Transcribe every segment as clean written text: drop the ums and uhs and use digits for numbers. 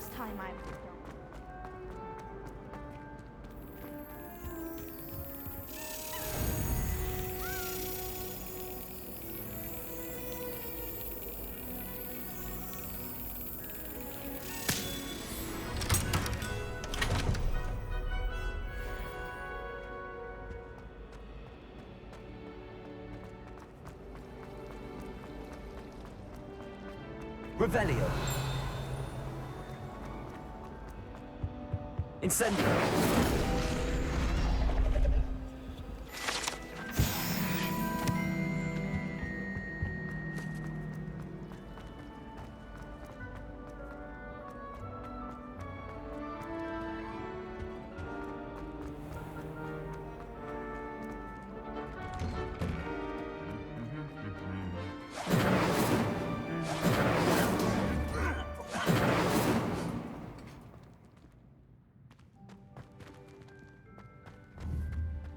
last time I was wrong. Revelio. Incendio.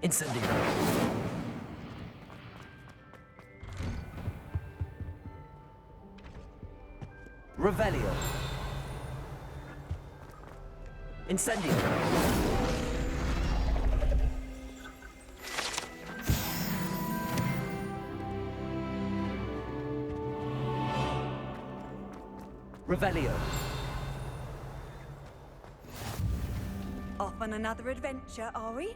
Incendio. Revelio. Incendio. Revelio. Off on another adventure, are we?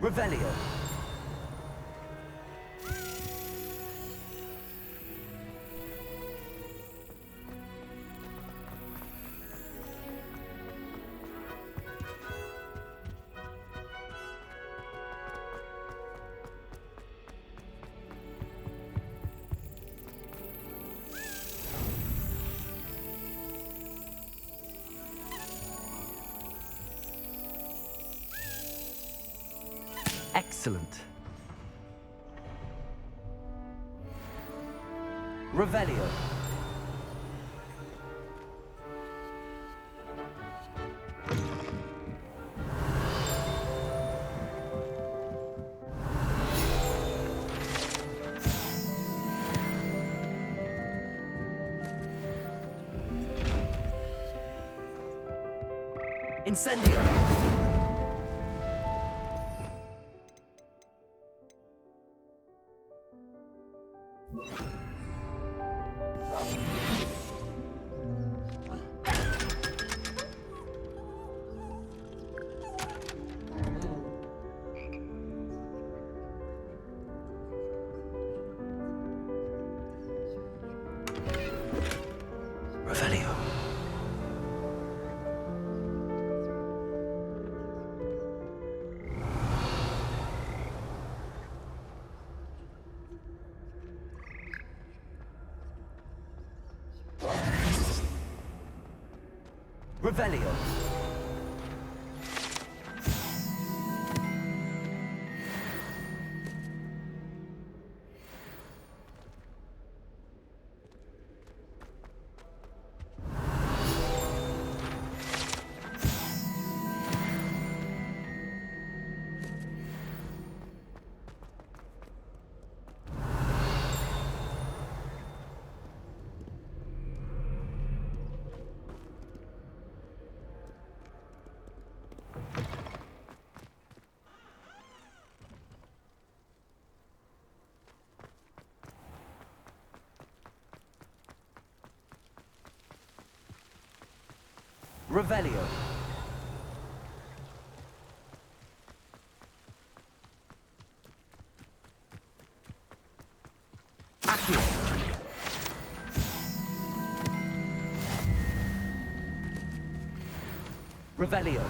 Revelio. Excellent. Revelio. Incendio. Revelio. Revelio. Revelio. Accio. Revelio.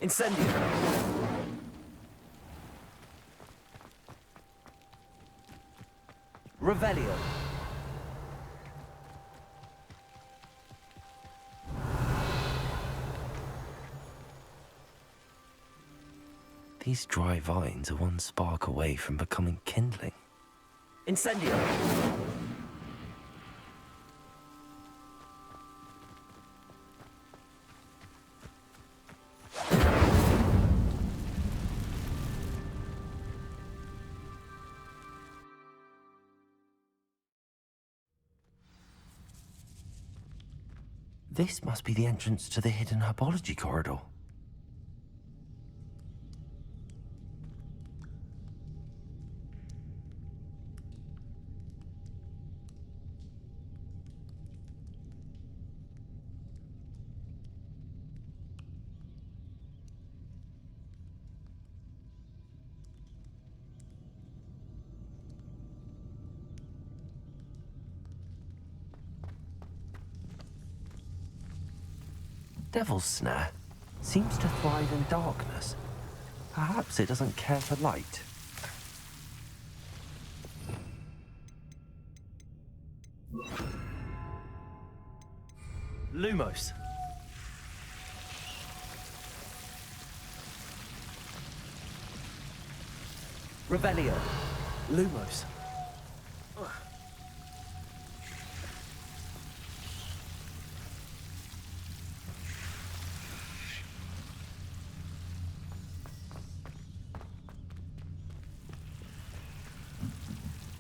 Incendio. Revelio. These dry vines are one spark away from becoming kindling. Incendio. This must be the entrance to the hidden herbology corridor. Devil's Snare seems to thrive in darkness. Perhaps it doesn't care for light. Lumos. Revelio. Lumos.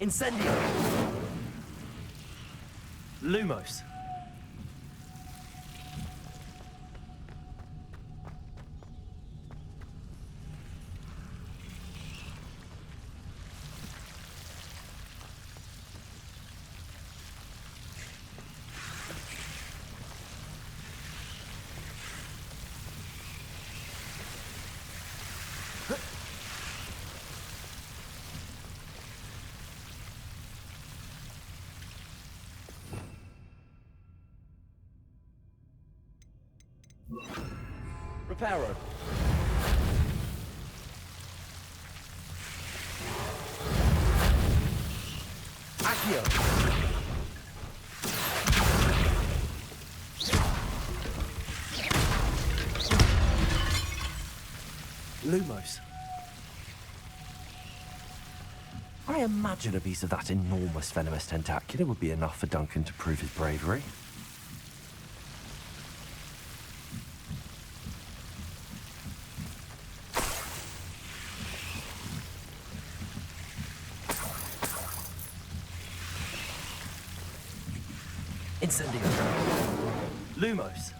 Incendio. Lumos. Reparo. Accio. Lumos. I imagine a piece of that enormous venomous tentacula would be enough for Duncan to prove his bravery. Incendio. Lumos.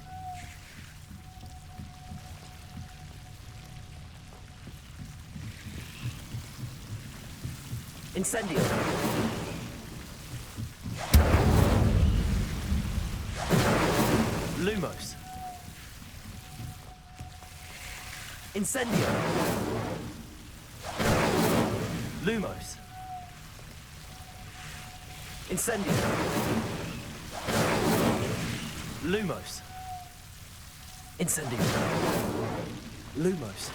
Incendio. Lumos. Incendio. Lumos. Incendio. Lumos. Incendio. Lumos.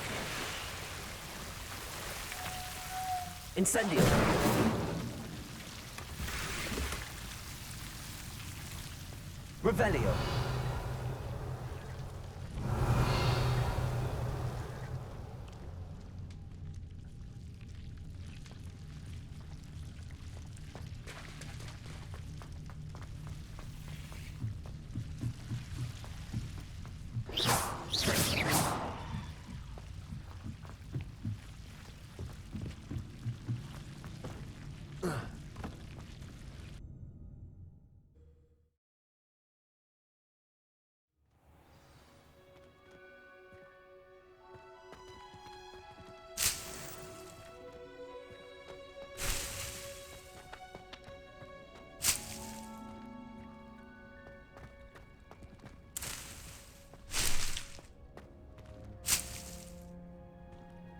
Incendio. Revelio.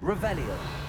Revelio.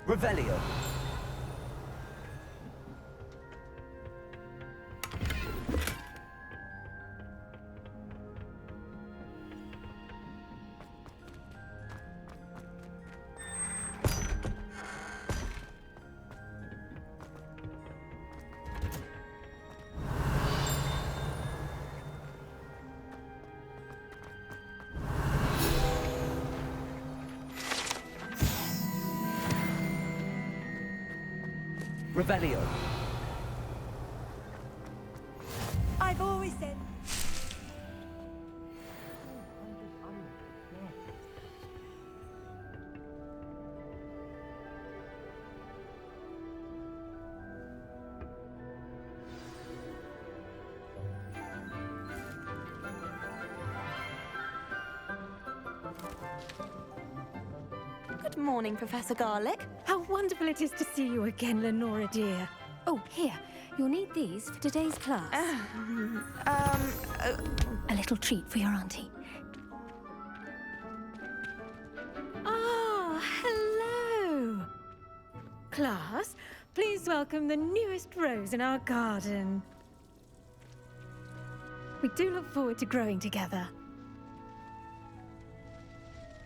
Revelio. Revelio. I've always said. Good morning, Professor Garlick. How wonderful it is to see you again, Lenora dear. Oh, here. You'll need these for today's class. A little treat for your auntie. Ah, hello. Class, please welcome the newest rose in our garden. We do look forward to growing together.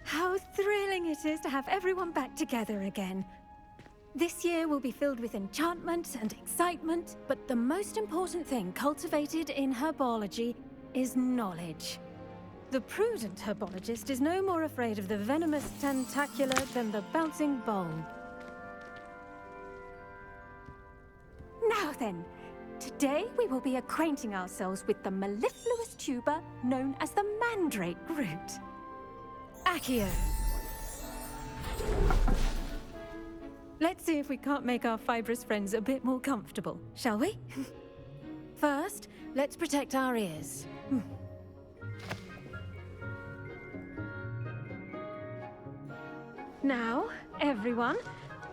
How thrilling it is to have everyone back together again. This year will be filled with enchantment and excitement, but the most important thing cultivated in herbology is knowledge. The prudent herbologist is no more afraid of the venomous tentacula than the bouncing bulb. Now then, today we will be acquainting ourselves with the mellifluous tuber known as the mandrake root. Accio. Let's see if we can't make our fibrous friends a bit more comfortable, shall we? First, let's protect our ears. Now, everyone,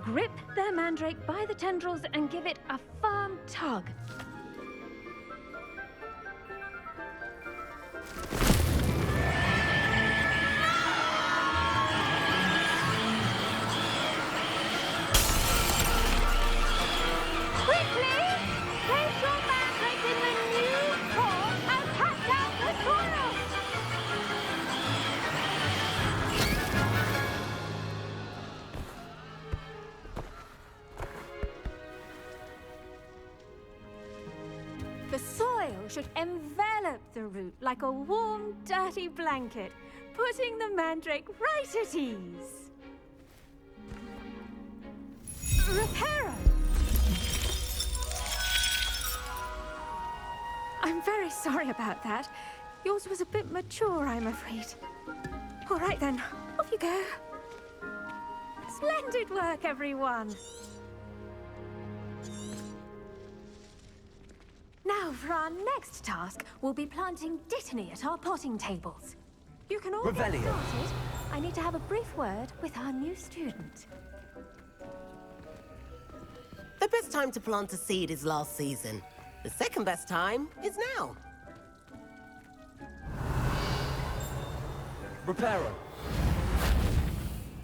grip their mandrake by the tendrils and give it a firm tug. The soil should envelop the root like a warm, dirty blanket, putting the mandrake right at ease. Reparo! I'm very sorry about that. Yours was a bit mature, I'm afraid. All right then, off you go. Splendid work, everyone! Now, for our next task, we'll be planting Dittany at our potting tables. You can all get Revelio. started. I need to have a brief word with our new student. The best time to plant a seed is last season. The second best time is now. Reparo.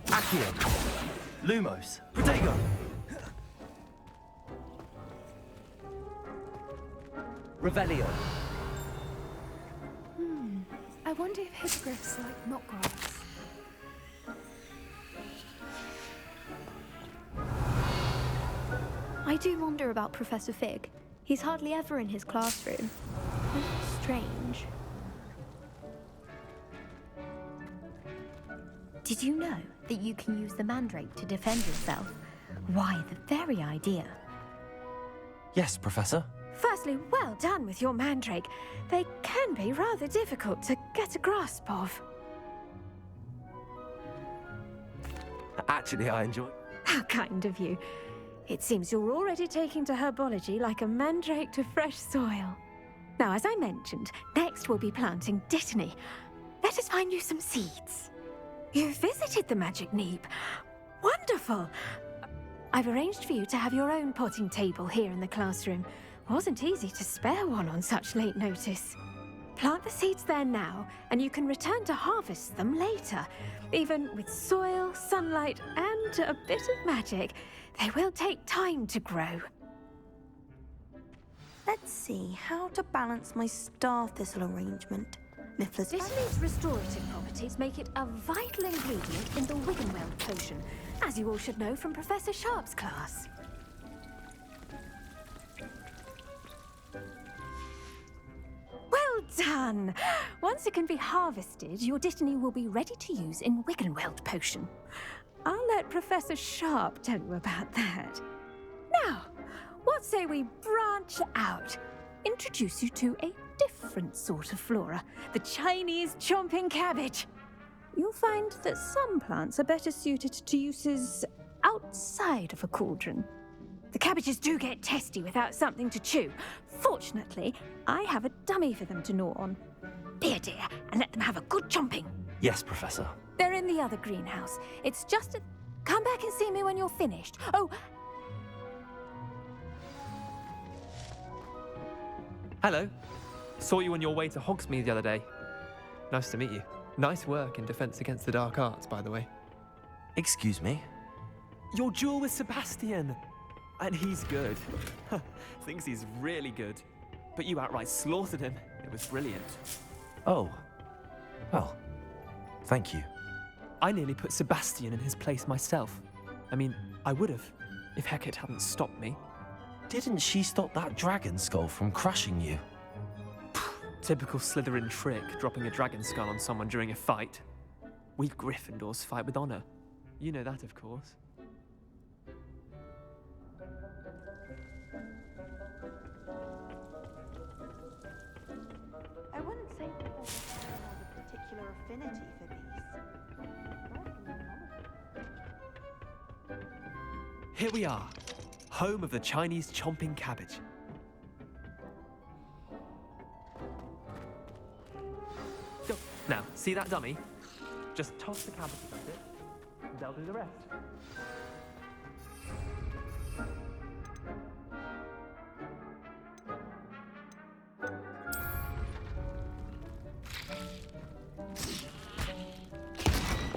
Accio. Lumos. Protego. Revelio. I wonder if hippogriffs like knotgrass. I do wonder about Professor Fig. He's hardly ever in his classroom. It's strange. Did you know that you can use the mandrake to defend yourself? Why, the very idea. Yes, Professor. Firstly, well done with your mandrake. They can be rather difficult to get a grasp of. Actually, I enjoy... How kind of you. It seems you're already taking to herbology like a mandrake to fresh soil. Now, as I mentioned, next we'll be planting Dittany. Let us find you some seeds. You visited the Magic Neep. Wonderful! I've arranged for you to have your own potting table here in the classroom. Wasn't easy to spare one on such late notice. Plant the seeds there now, and you can return to harvest them later. Even with soil, sunlight, and a bit of magic, they will take time to grow. Let's see how to balance my star thistle arrangement. Niffler's Dittany's restorative properties make it a vital ingredient in the Wiggenweld potion, as you all should know from Professor Sharp's class. Well done! Once it can be harvested, your Dittany will be ready to use in Wiggenweld potion. I'll let Professor Sharp tell you about that. Now, what say we branch out? Introduce you to a different sort of flora, the Chinese chomping cabbage. You'll find that some plants are better suited to uses outside of a cauldron. The cabbages do get testy without something to chew. Fortunately, I have a dummy for them to gnaw on. Be a dear and let them have a good chomping. Yes, Professor. They're in the other greenhouse. It's just a... Come back and see me when you're finished. Oh, Hello. Saw you on your way to Hogsmeade the other day. Nice to meet you. Nice work in Defense Against the Dark Arts, by the way. Excuse me? Your duel with Sebastian! And he's good. Thinks he's really good. But you outright slaughtered him. It was brilliant. Oh. Well, thank you. I nearly put Sebastian in his place myself. I mean, I would have, if Hecate hadn't stopped me. Didn't she stop that dragon skull from crushing you? Typical Slytherin trick, dropping a dragon skull on someone during a fight. We Gryffindors fight with honor. You know that, of course. I wouldn't say Professor has a particular affinity for beasts. Here we are, home of the Chinese chomping cabbage. Go. Now, see that dummy? Just toss the cabbages at it, and they'll do the rest.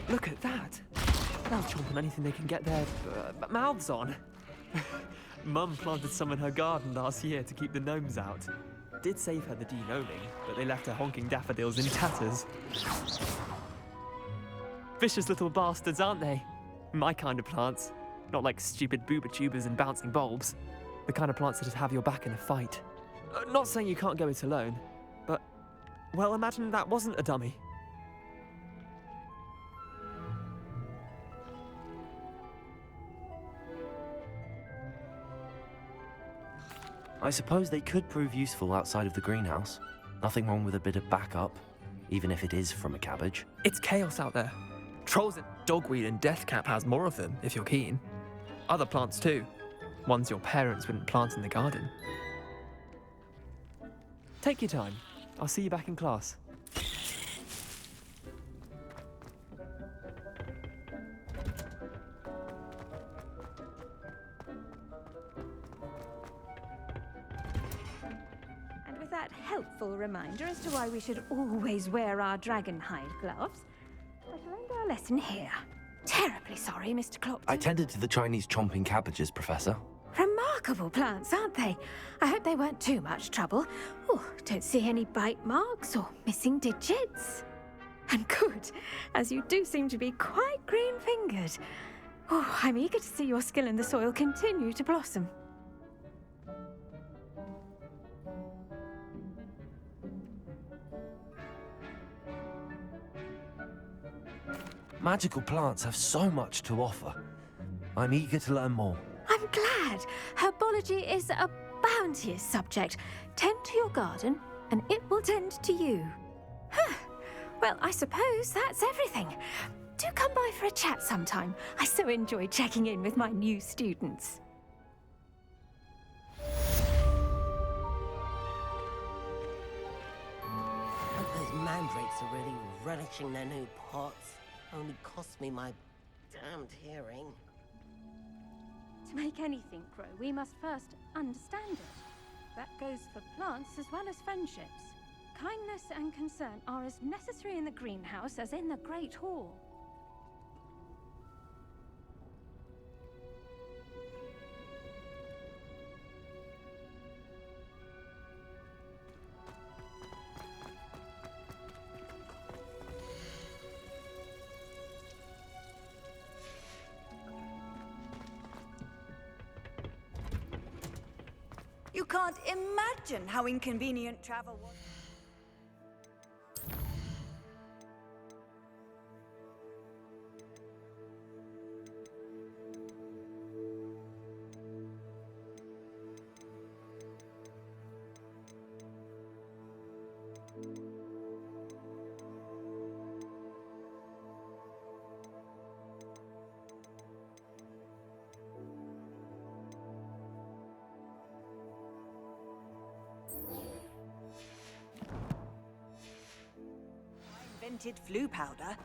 Look at that! They'll chomp on anything they can get their mouths on. Mum planted some in her garden last year to keep the gnomes out. Did save her the de-gnoming, but they left her honking daffodils in tatters. Vicious little bastards, aren't they? My kind of plants. Not like stupid booba tubers and bouncing bulbs. The kind of plants that just have your back in a fight. Not saying you can't go it alone, but, well, imagine that wasn't a dummy. I suppose they could prove useful outside of the greenhouse. Nothing wrong with a bit of backup, even if it is from a cabbage. It's chaos out there. Trolls and dogweed and deathcap has more of them, if you're keen. Other plants too. Ones your parents wouldn't plant in the garden. Take your time. I'll see you back in class. that helpful reminder as to why we should always wear our dragon hide gloves, I shall end our lesson here. Terribly sorry, Mr. Clopton. I tended to the Chinese chomping cabbages, Professor. Remarkable plants, aren't they? I hope they weren't too much trouble. Oh, don't see any bite marks or missing digits. And good, as you do seem to be quite green-fingered. Oh, I'm eager to see your skill in the soil continue to blossom. Magical plants have so much to offer. I'm eager to learn more. I'm glad. Herbology is a bounteous subject. Tend to your garden, and it will tend to you. Huh. Well, I suppose that's everything. Do come by for a chat sometime. I so enjoy checking in with my new students. Hope those mandrakes are really relishing their new pots. Only cost me my damned hearing. To make anything grow, we must first understand it. That goes for plants as well as friendships. Kindness and concern are as necessary in the greenhouse as in the Great Hall. You can't imagine how inconvenient travel was. Invented flu powder.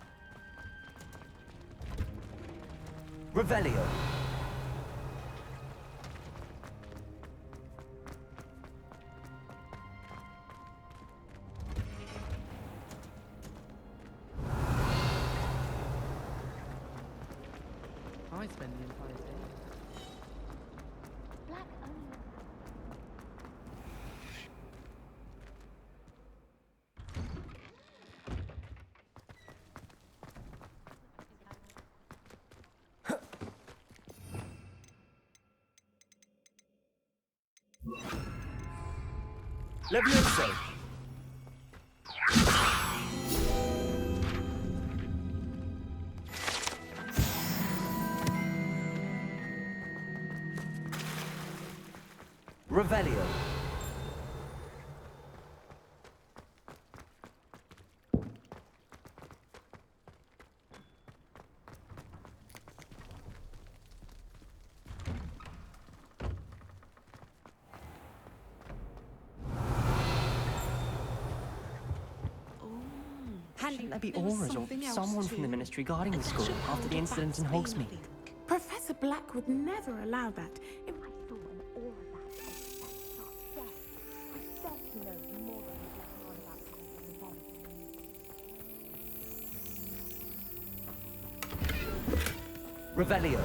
Revelio. I spend the entire day. Black only. Levioso. Revelio. Shouldn't there be auras or someone from the ministry guarding the school after the incident in Hogsmeade? Professor Black would never allow that. It Revelio.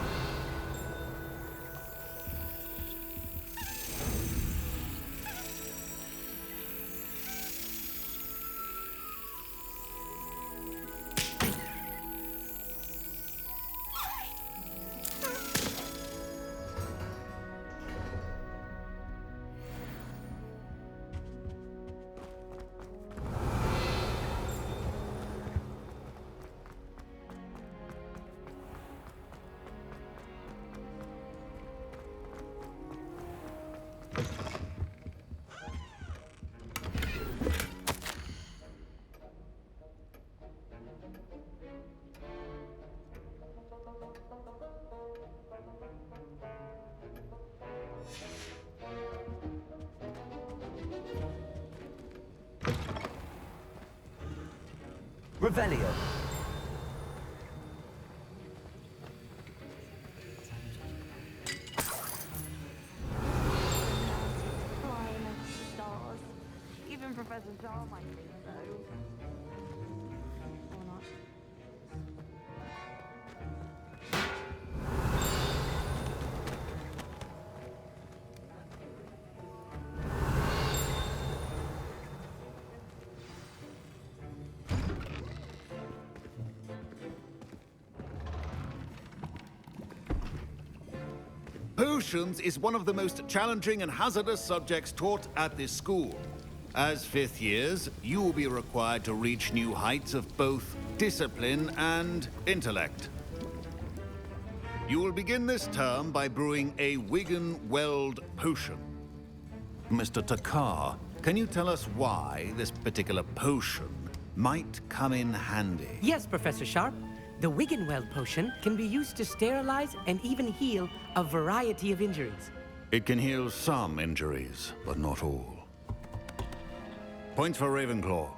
Revelio. Stars. Even Professor Jar might think so. Or not. Potions is one of the most challenging and hazardous subjects taught at this school. As fifth years, you will be required to reach new heights of both discipline and intellect. You will begin this term by brewing a Wigan-Weld potion. Mr. Takar, can you tell us why this particular potion might come in handy? Yes, Professor Sharp. The Wiggenweld potion can be used to sterilize and even heal a variety of injuries. It can heal some injuries, but not all. Points for Ravenclaw.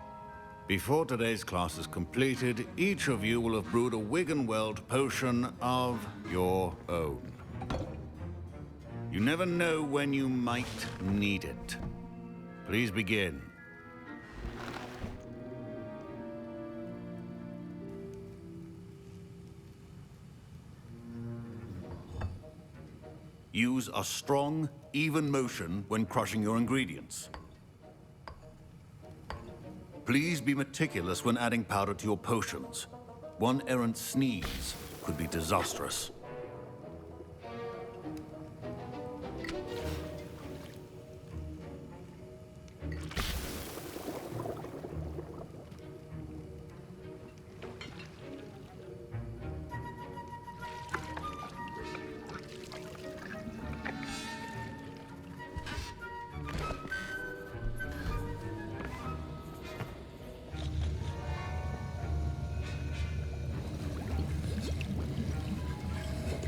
Before today's class is completed, each of you will have brewed a Wiggenweld potion of your own. You never know when you might need it. Please begin. Use a strong, even motion when crushing your ingredients. Please be meticulous when adding powder to your potions. One errant sneeze could be disastrous.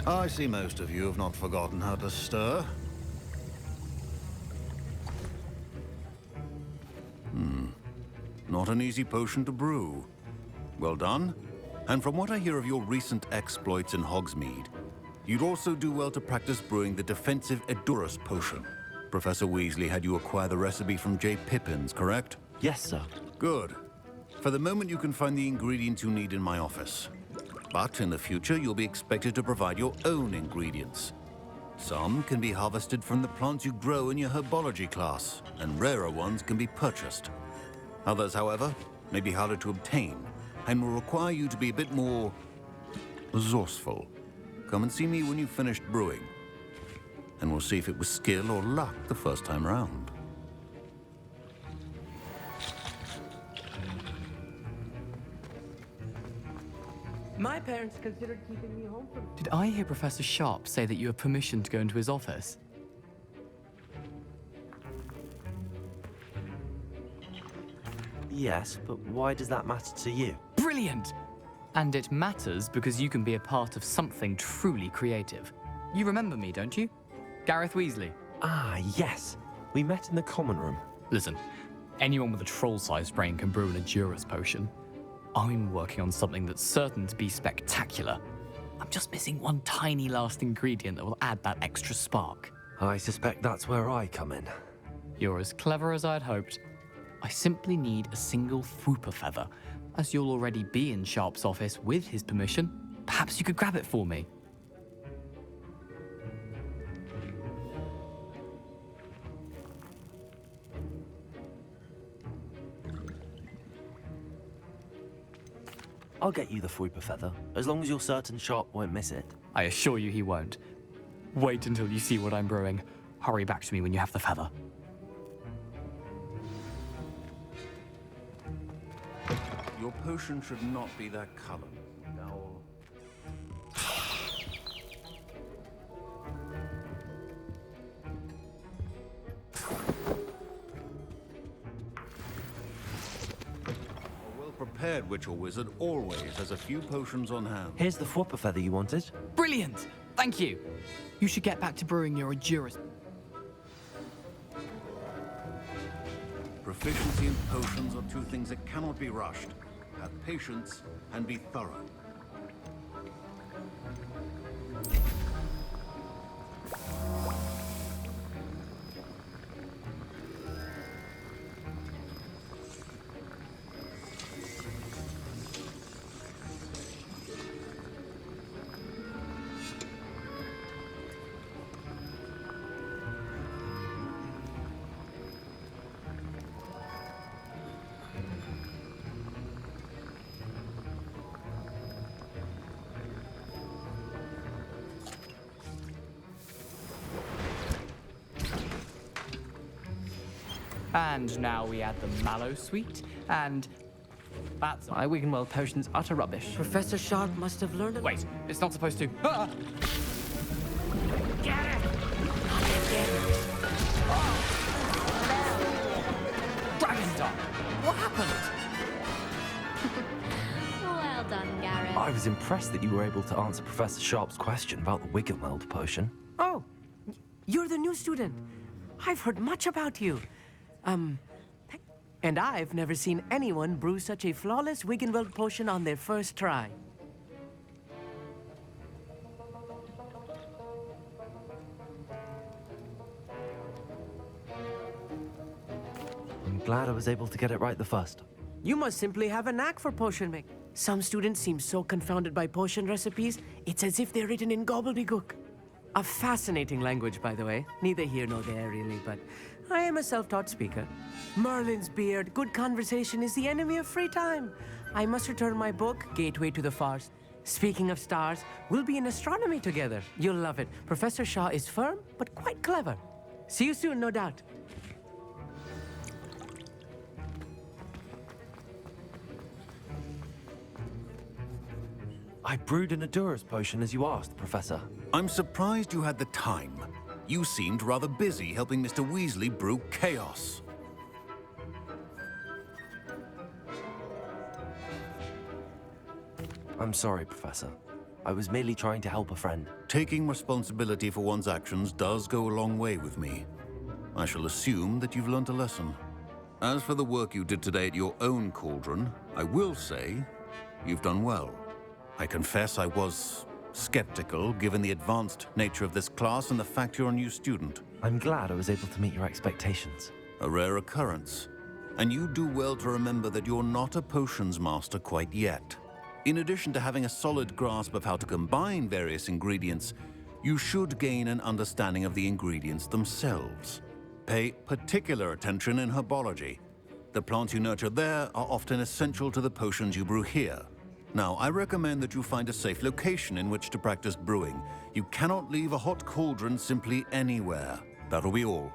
I see most of you have not forgotten how to stir. Not an easy potion to brew. Well done. And from what I hear of your recent exploits in Hogsmeade, you'd also do well to practice brewing the defensive Edurus potion. Professor Weasley had you acquire the recipe from J. Pippins, correct? Yes, sir. Good. For the moment, you can find the ingredients you need in my office. But in the future, you'll be expected to provide your own ingredients. Some can be harvested from the plants you grow in your herbology class, and rarer ones can be purchased. Others, however, may be harder to obtain, and will require you to be a bit more resourceful. Come and see me when you've finished brewing, and we'll see if it was skill or luck the first time round. My parents considered keeping me home from... Did I hear Professor Sharp say that you have permission to go into his office? Yes, but why does that matter to you? Brilliant! And it matters because you can be a part of something truly creative. You remember me, don't you? Gareth Weasley. Ah, yes. We met in the common room. Listen, anyone with a troll-sized brain can brew an Edurus potion. I'm working on something that's certain to be spectacular. I'm just missing one tiny last ingredient that will add that extra spark. I suspect that's where I come in. You're as clever as I'd hoped. I simply need a single Fwooper feather. As you'll already be in Sharp's office with his permission, perhaps you could grab it for me. I'll get you the Fwooper feather, as long as you're certain Sharp won't miss it. I assure you he won't. Wait until you see what I'm brewing. Hurry back to me when you have the feather. Your potion should not be that color. Now... A well-prepared witch or wizard always has a few potions on hand. Here's the Fwooper feather you wanted. Brilliant! Thank you! You should get back to brewing your Edurus. Proficiency in potions are two things that cannot be rushed. Have patience and be thorough. And now we add the mallow sweet, and that's My Wiggenweld potion's utter rubbish. Professor Sharp must have learned it. Wait, it's not supposed to. Ah! Get it! Dragon Dart! What happened? Well done, Gareth. I was impressed that you were able to answer Professor Sharp's question about the Wiggenweld potion. Oh, you're the new student. I've heard much about you. And I've never seen anyone brew such a flawless Wiggenweld potion on their first try. I'm glad I was able to get it right the first. You must simply have a knack for potion making. Some students seem so confounded by potion recipes, it's as if they're written in gobbledygook. A fascinating language, by the way. Neither here nor there, really, but I am a self-taught speaker. Merlin's beard, good conversation is the enemy of free time. I must return my book, Gateway to the Farce. Speaking of stars, we'll be in astronomy together. You'll love it. Professor Shaw is firm, but quite clever. See you soon, no doubt. I brewed an Adurus potion as you asked, Professor. I'm surprised you had the time. You seemed rather busy helping Mr. Weasley brew chaos. I'm sorry, Professor. I was merely trying to help a friend. Taking responsibility for one's actions does go a long way with me. I shall assume that you've learnt a lesson. As for the work you did today at your own cauldron, I will say you've done well. I confess I was skeptical, given the advanced nature of this class and the fact you're a new student. I'm glad I was able to meet your expectations. A rare occurrence. And you do well to remember that you're not a potions master quite yet. In addition to having a solid grasp of how to combine various ingredients, you should gain an understanding of the ingredients themselves. Pay particular attention in herbology. The plants you nurture there are often essential to the potions you brew here. Now, I recommend that you find a safe location in which to practice brewing. You cannot leave a hot cauldron simply anywhere. That'll be all.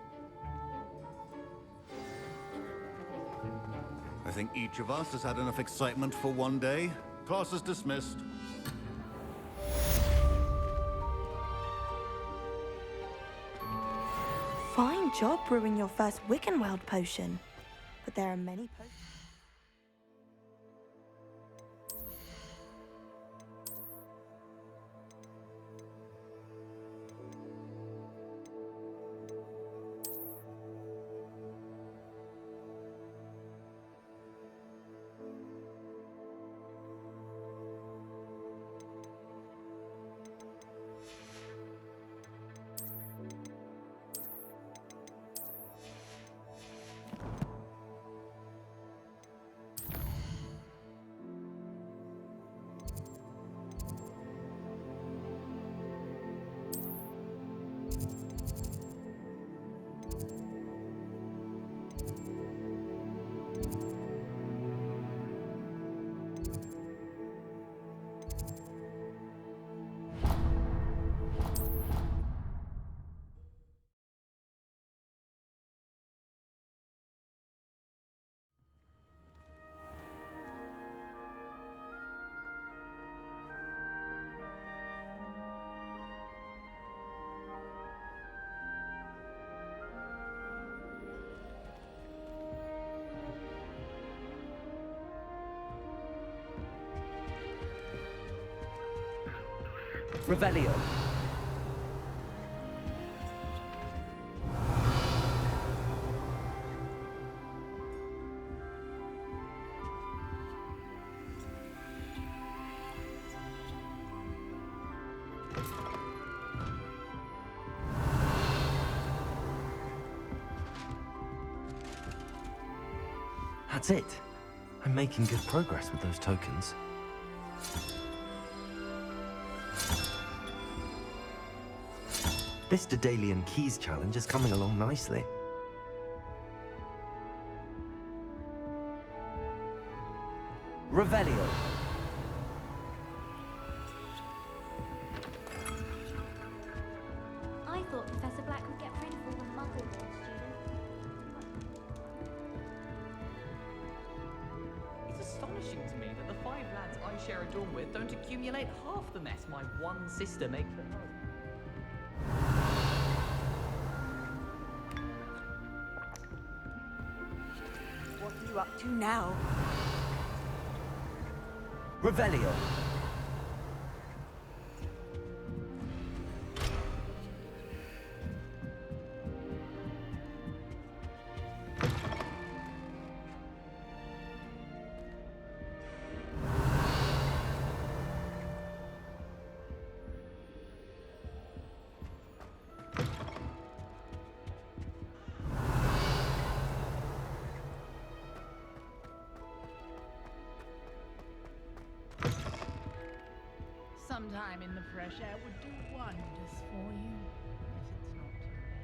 I think each of us has had enough excitement for one day. Class is dismissed. Fine job brewing your first Wiccanweld potion. But there are many potions. Revelio. That's it. I'm making good progress with those tokens. This Daedalian Keys challenge is coming along nicely. Revelio. I thought Professor Black would get rid of all the Muggle students. It's astonishing to me that the 5 lads I share a dorm with don't accumulate half the mess my one sister makes at home. What are you up to now? Revelio. some time in the fresh air would do wonders for you. If it's not too late.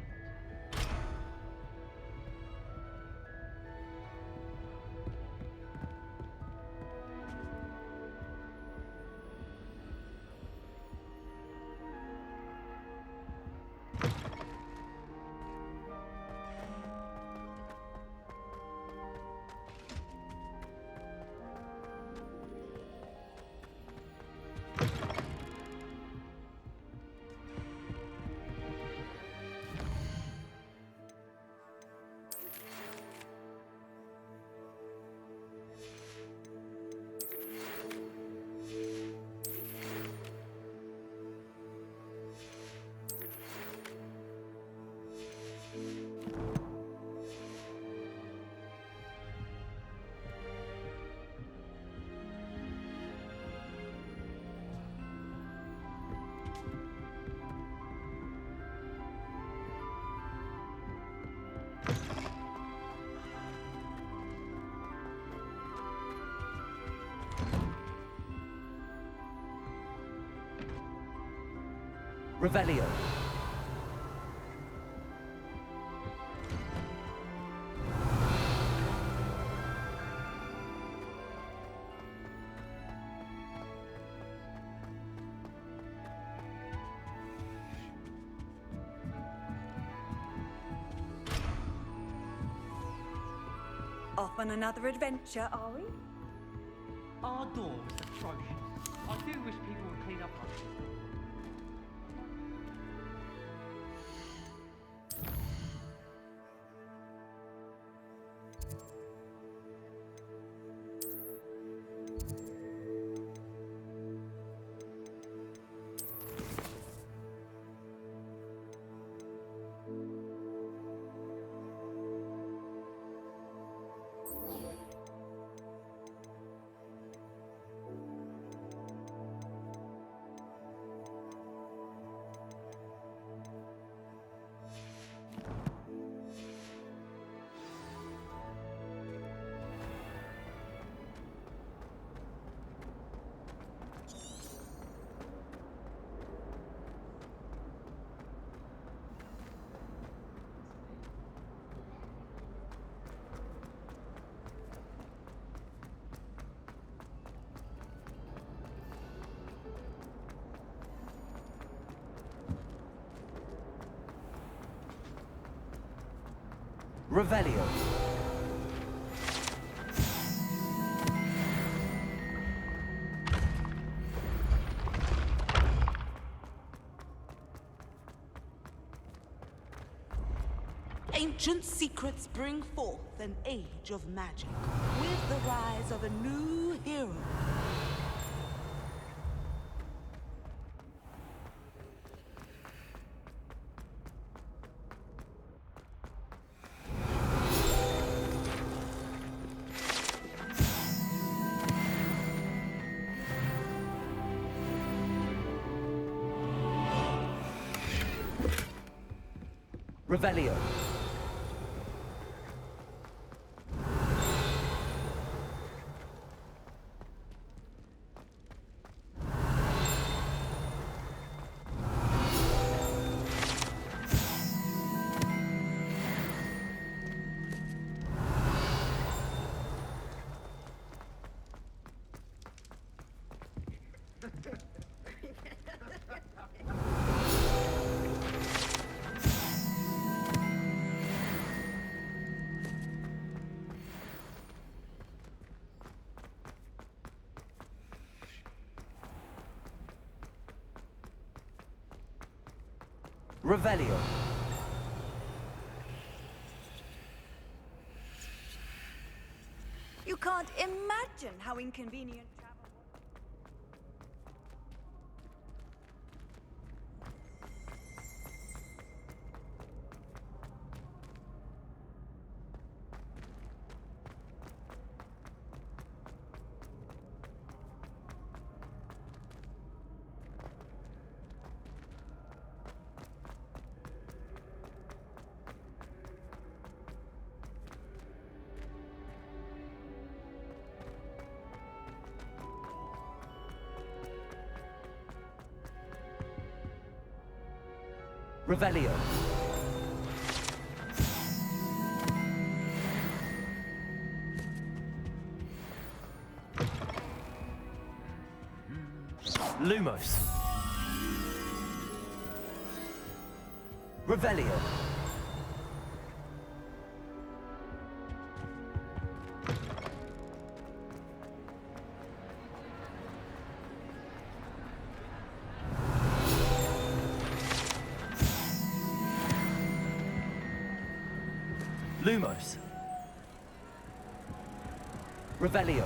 Revelio. Off on another adventure, are we? Our door is atrocious. I do wish people would clean up after this. Revelio. Ancient secrets bring forth an age of magic, with the rise of a new hero. Revelio. Revelio. You can't imagine how inconvenient travel was. Revelio. Lumos. Revelio. Lumos. Revelio.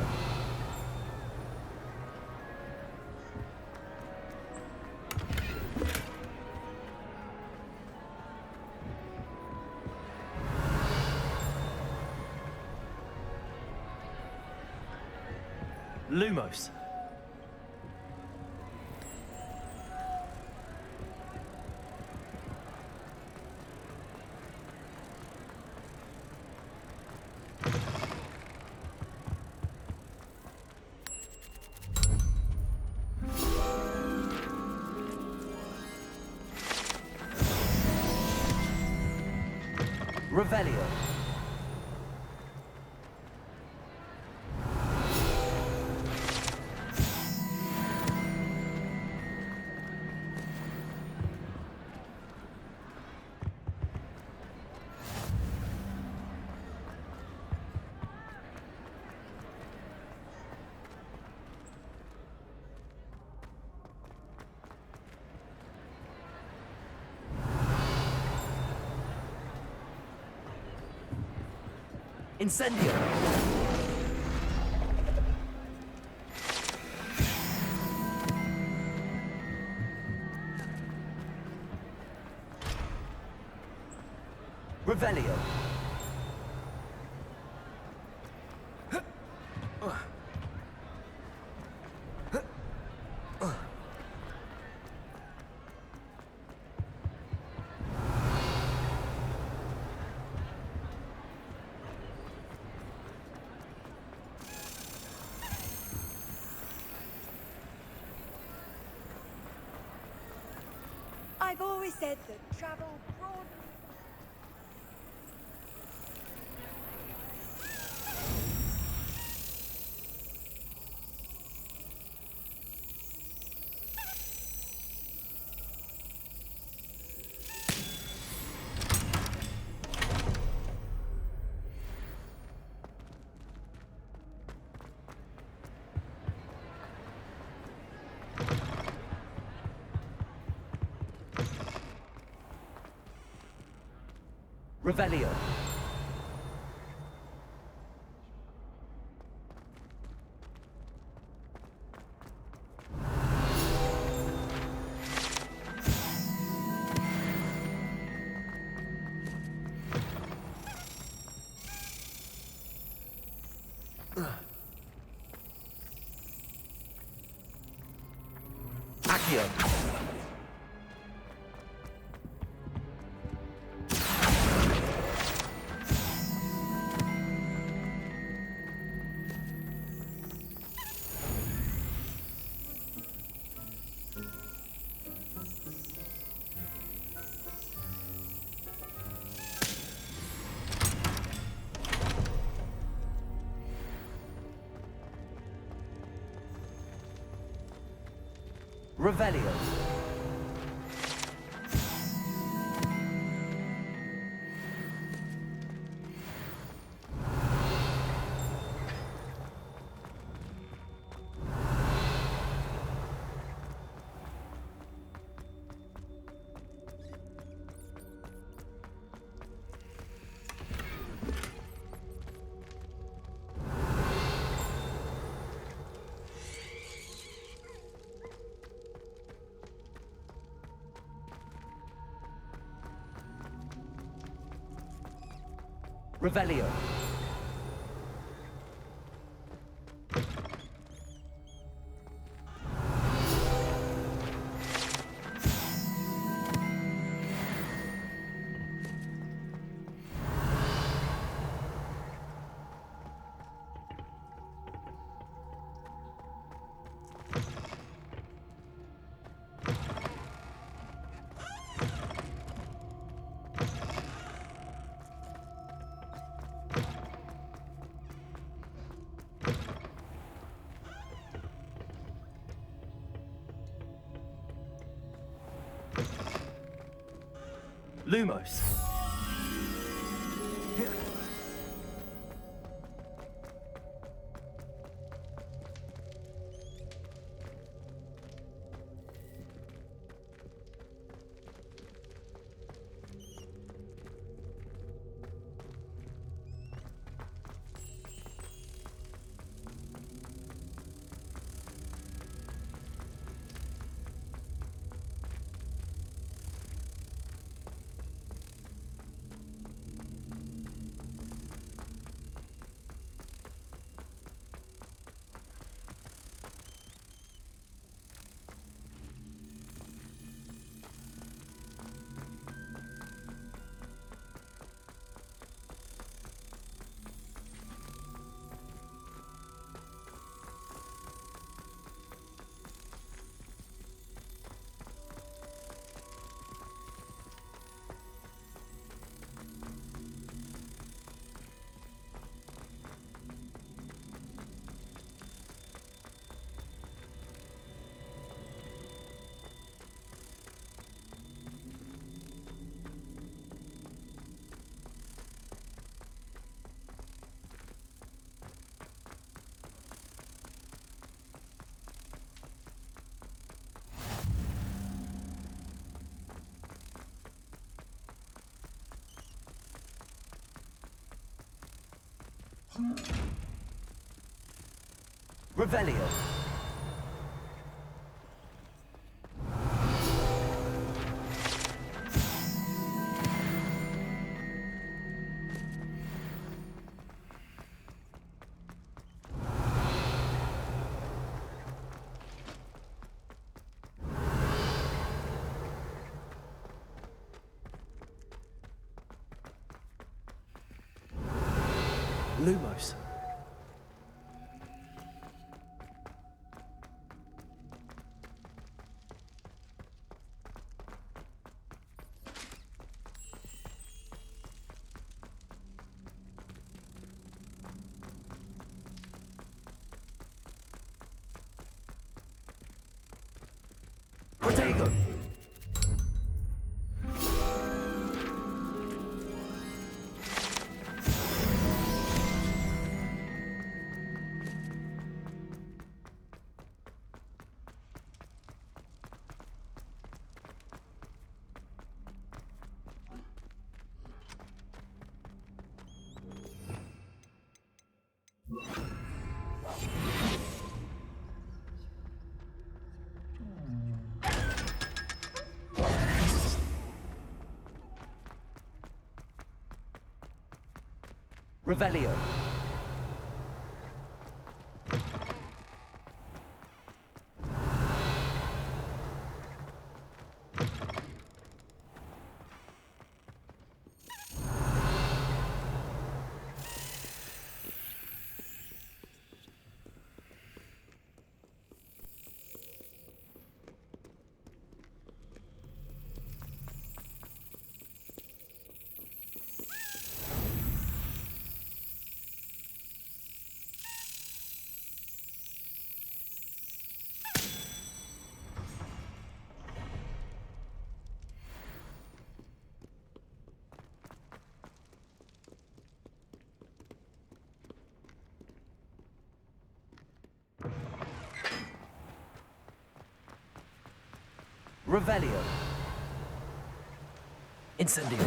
Lumos. Revelio. Incendio. Revelio. I've always said that travel broadens. Revelio. Accio. Revelio. Revelio. Lumos. Revelio. Lumos. Protego. Revelio. Revelio. Incendio.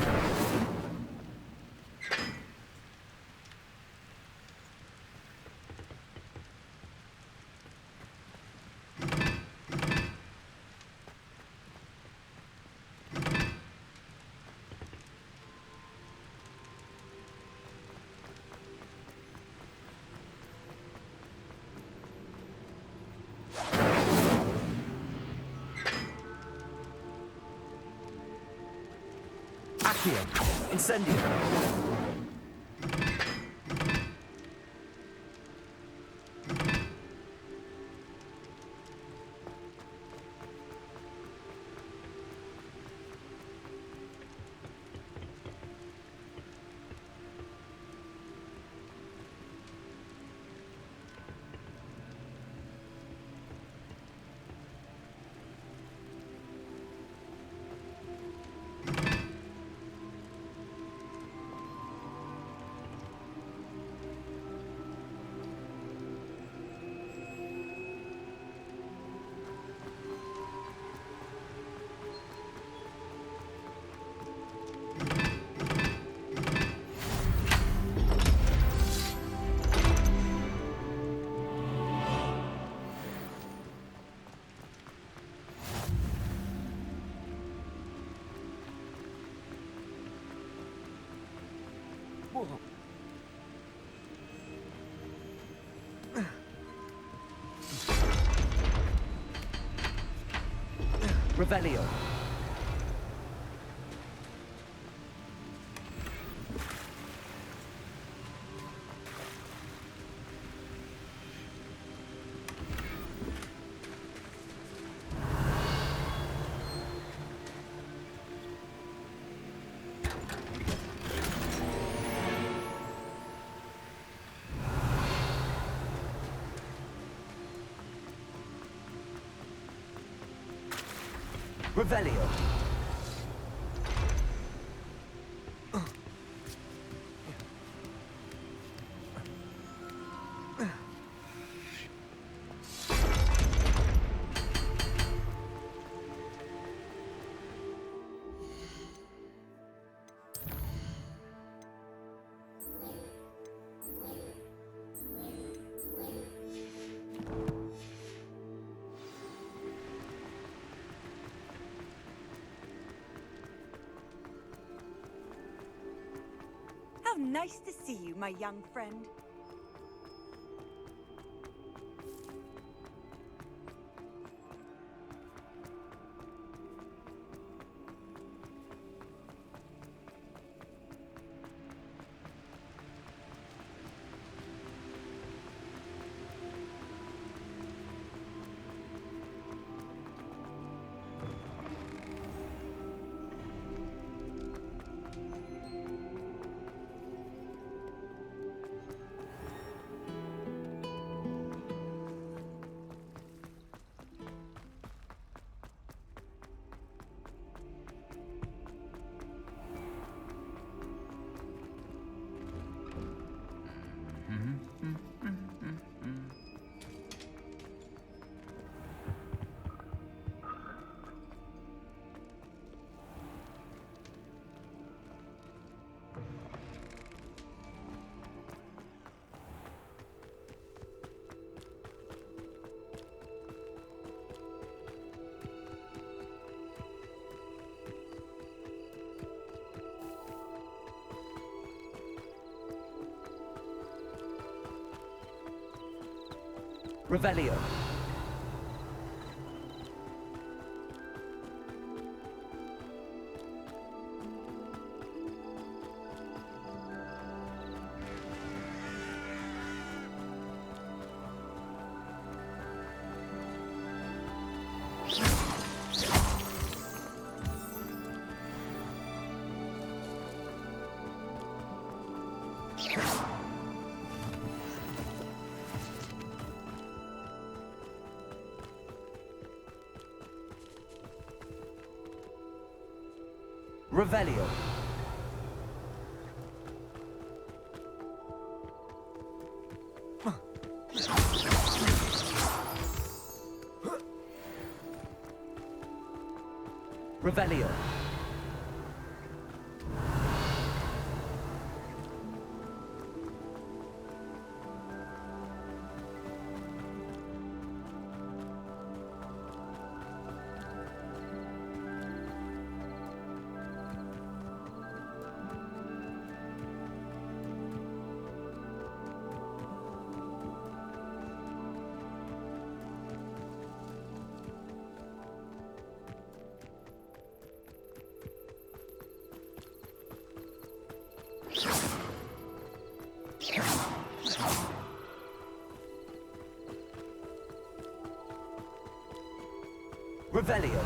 Accio. Incendio. Revelio. Revelio. How nice to see you, my young friend. Revelio. Revelio. Revelio. Revelio.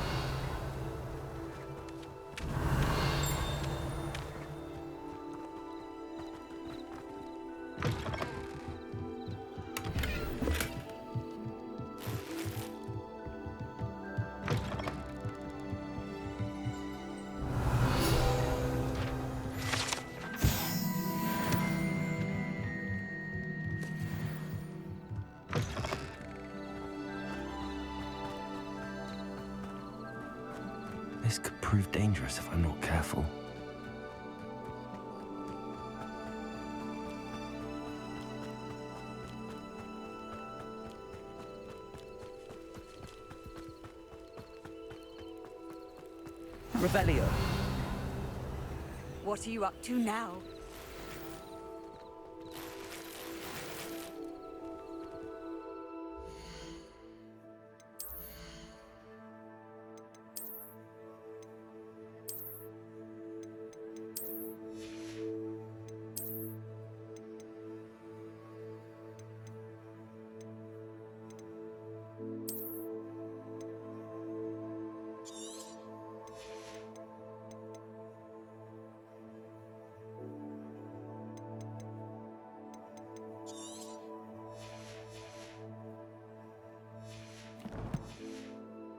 This could prove dangerous if I'm not careful. Revelio. What are you up to now?